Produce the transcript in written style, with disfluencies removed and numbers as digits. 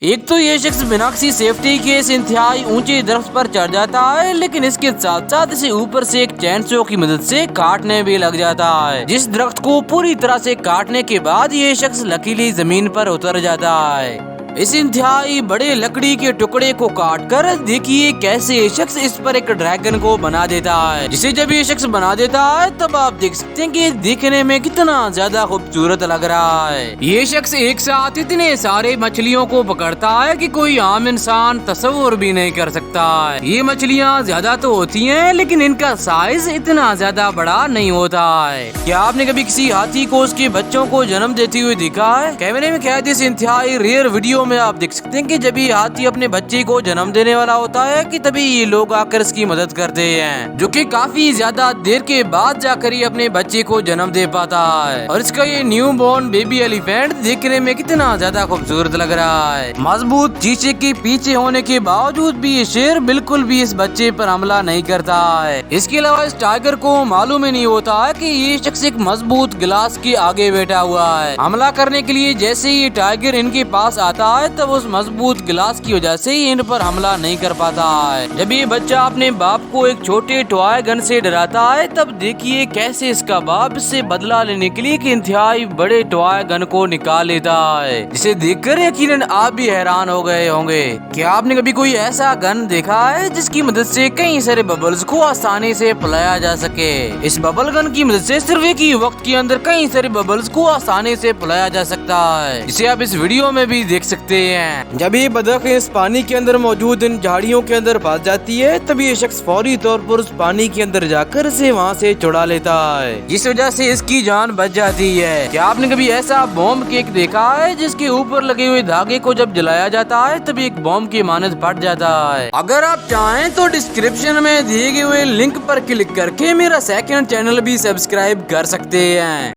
ایک تو یہ شخص بنا کسی سیفٹی کے اس انتہائی اونچے درخت پر چڑھ جاتا ہے، لیکن اس کے ساتھ ساتھ اسے اوپر سے ایک چین سو کی مدد سے کاٹنے بھی لگ جاتا ہے، جس درخت کو پوری طرح سے کاٹنے کے بعد یہ شخص لکیلی زمین پر اتر جاتا ہے۔ اس انتہائی بڑے لکڑی کے ٹکڑے کو کاٹ کر دیکھیے کیسے یہ شخص اس پر ایک ڈریگن کو بنا دیتا ہے، جسے جب یہ شخص بنا دیتا ہے تب آپ دیکھ سکتے ہیں کہ دیکھنے میں کتنا زیادہ خوبصورت لگ رہا ہے۔ یہ شخص ایک ساتھ اتنے سارے مچھلیوں کو پکڑتا ہے کہ کوئی عام انسان تصور بھی نہیں کر سکتا ہے۔ یہ مچھلیاں زیادہ تو ہوتی ہیں لیکن ان کا سائز اتنا زیادہ بڑا نہیں ہوتا ہے۔ کیا آپ نے کبھی کسی ہاتھی کو اس کے بچوں کو جنم دیتے ہوئے دیکھا ہے؟ کیمرے میں قید اس انتہائی ریئر ویڈیو میں آپ دیکھ سکتے ہیں کہ جب یہ ہاتھی اپنے بچے کو جنم دینے والا ہوتا ہے کہ تبھی یہ لوگ آ کر اس کی مدد کرتے ہیں، جو کہ کافی زیادہ دیر کے بعد جا کر یہ اپنے بچے کو جنم دے پاتا ہے۔ اور اس کا یہ نیو بورن بیبی ایلیفینٹ دیکھنے میں کتنا زیادہ خوبصورت لگ رہا ہے۔ مضبوط شیشے کے پیچھے ہونے کے باوجود بھی یہ شیر بالکل بھی اس بچے پر حملہ نہیں کرتا ہے۔ اس کے علاوہ اس ٹائیگر کو معلوم ہی نہیں ہوتا ہے کہ یہ شخص ایک مضبوط گلاس کے آگے بیٹھا ہوا ہے۔ حملہ کرنے کے لیے جیسے یہ ٹائیگر ان کے پاس آتا ہے تب اس مضبوط گلاس کی وجہ سے ان پر حملہ نہیں کر پاتا ہے۔ جب یہ بچہ اپنے باپ کو ایک چھوٹے ٹوائے گن سے ڈراتا ہے تب دیکھیے کیسے اس کا باپ اس سے بدلہ لینے کے لیے ایک انتہائی بڑے ٹوائے گن کو نکال لیتا ہے، جسے دیکھ کر یقیناً آپ بھی حیران ہو گئے ہوں گے۔ کیا آپ نے کبھی کوئی ایسا گن دیکھا ہے جس کی مدد سے کئی سارے ببلز کو آسانی سے پلایا جا سکے؟ اس ببل گن کی مدد سے صرف ایک ہی وقت کے اندر کئی سارے ببلز کو آسانی سے پلایا جا سکتا ہے، جسے آپ اس ویڈیو میں بھی دیکھ سکتے ہیں۔ جب یہ بطخ اس پانی کے اندر موجود ان جھاڑیوں کے اندر پھنس جاتی ہے تب یہ شخص فوری طور پر اس پانی کے اندر جا کر اسے وہاں سے چھڑا لیتا ہے، جس وجہ سے اس کی جان بچ جاتی ہے۔ کیا آپ نے کبھی ایسا بومب کیک دیکھا ہے جس کے اوپر لگے ہوئے دھاگے کو جب جلایا جاتا ہے تب ایک بومب کی مانند پھٹ جاتا ہے؟ اگر آپ چاہیں تو ڈسکرپشن میں دیے گئے ہوئے لنک پر کلک کر کے میرا سیکنڈ چینل بھی سبسکرائب کر سکتے ہیں۔